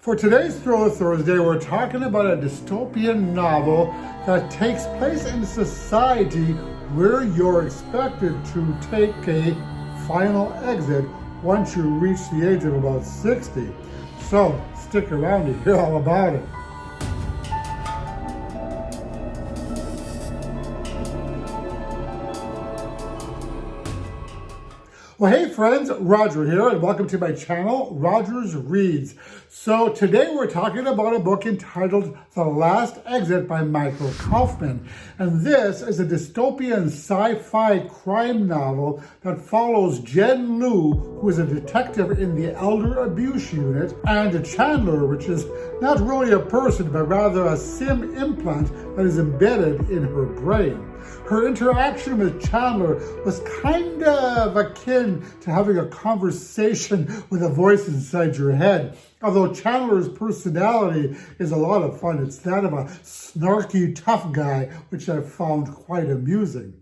For today's Thriller Thursday, we're talking about a dystopian novel that takes place in a society where you're expected to take a final exit once you reach the age of about 60. So stick around to hear all about it. Well, hey friends, Roger here, and welcome to my channel, Roger's Reads. So today we're talking about a book entitled The Last Exit by Michael Kauffman. And this is a dystopian sci-fi crime novel that follows Jen Liu, who is a detective in the Elder Abuse Unit, and Chandler, which is not really a person, but rather a SIM implant that is embedded in her brain. Her interaction with Chandler was kind of akin to having a conversation with a voice inside your head. Although Chandler's personality is a lot of fun, it's that of a snarky, tough guy, which I found quite amusing.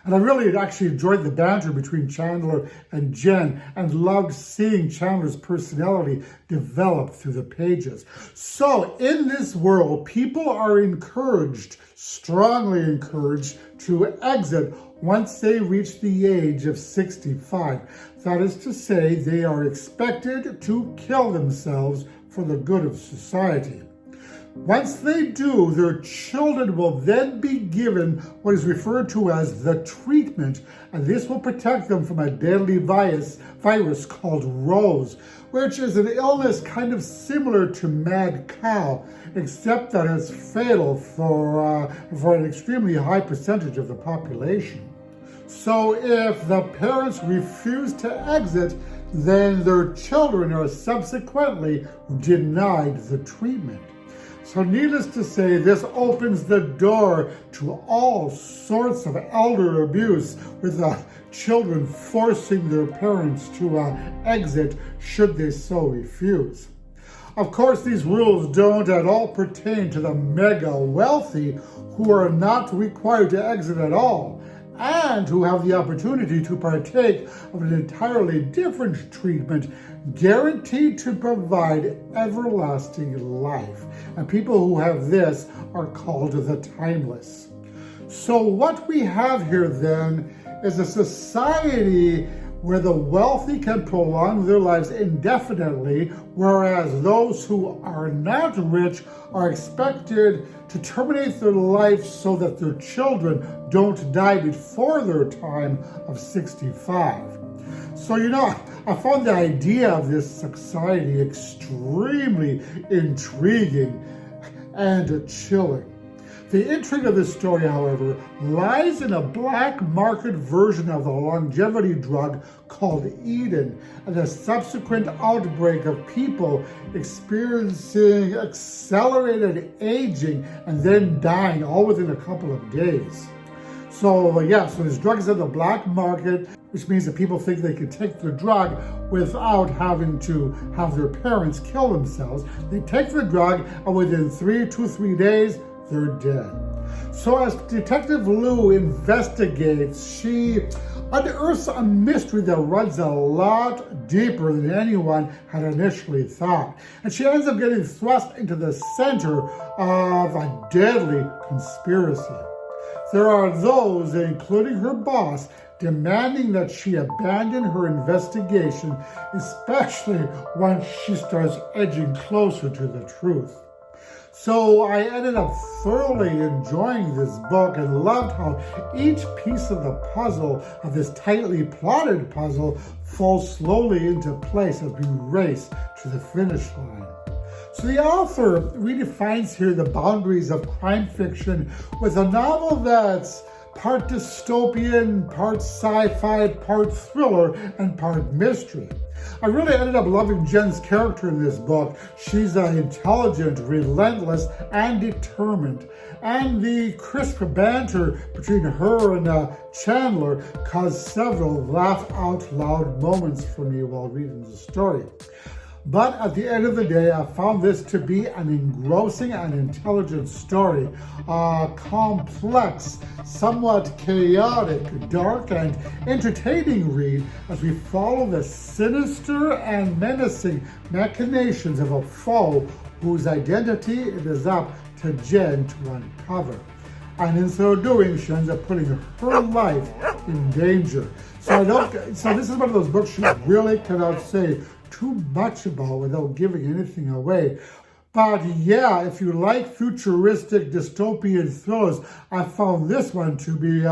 And I really actually enjoyed the banter between Chandler and Jen and loved seeing Chandler's personality develop through the pages. So in this world, people are encouraged, strongly encouraged, to exit once they reach the age of 65. That is to say, they are expected to kill themselves for the good of society. Once they do, their children will then be given what is referred to as the treatment, and this will protect them from a deadly virus called Rose, which is an illness kind of similar to mad cow, except that it's fatal for an extremely high percentage of the population. So if the parents refuse to exit, then their children are subsequently denied the treatment. So needless to say, this opens the door to all sorts of elder abuse, with children forcing their parents to exit should they so refuse. Of course, these rules don't at all pertain to the mega wealthy, who are not required to exit at all, and who have the opportunity to partake of an entirely different treatment guaranteed to provide everlasting life. And people who have this are called the timeless. So what we have here then is a society where the wealthy can prolong their lives indefinitely, whereas those who are not rich are expected to terminate their life so that their children don't die before their time of 65. So, I found the idea of this society extremely intriguing and chilling. The intrigue of this story, however, lies in a black market version of the longevity drug called Eden, and a subsequent outbreak of people experiencing accelerated aging and then dying all within a couple of days. So this drug is in the black market, which means that people think they can take the drug without having to have their parents kill themselves. They take the drug, and within 3 days, they're dead. So as Detective Liu investigates, she unearths a mystery that runs a lot deeper than anyone had initially thought. And she ends up getting thrust into the center of a deadly conspiracy. There are those, including her boss, demanding that she abandon her investigation, especially once she starts edging closer to the truth. So I ended up thoroughly enjoying this book and loved how each piece of the puzzle, of this tightly plotted puzzle, falls slowly into place as we race to the finish line. So the author redefines here the boundaries of crime fiction with a novel that's part dystopian, part sci-fi, part thriller, and part mystery. I really ended up loving Jen's character in this book. She's intelligent, relentless, and determined. And the crisp banter between her and Chandler caused several laugh-out-loud moments for me while reading the story. But at the end of the day, I found this to be an engrossing and intelligent story. A complex, somewhat chaotic, dark, and entertaining read as we follow the sinister and menacing machinations of a foe whose identity it is up to Jen to uncover. And in so doing, she ends up putting her life in danger. So this is one of those books you really cannot say too much about without giving anything away. But yeah, if you like futuristic dystopian thrillers, I found this one to be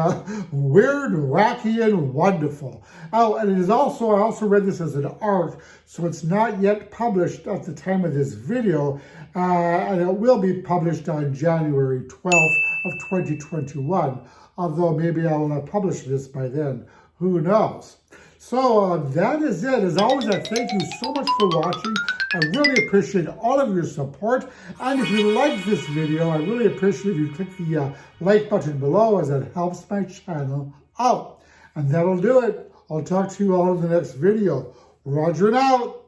weird, wacky, and wonderful. Oh, and it is also, I also read this as an ARC, so it's not yet published at the time of this video, and it will be published on January 12th of 2021, although maybe I'll publish this by then. Who knows? So that is it. As always, I thank you so much for watching. I really appreciate all of your support. And if you like this video, I really appreciate if you click the like button below, as it helps my channel out. And that'll do it. I'll talk to you all in the next video. Roger and out.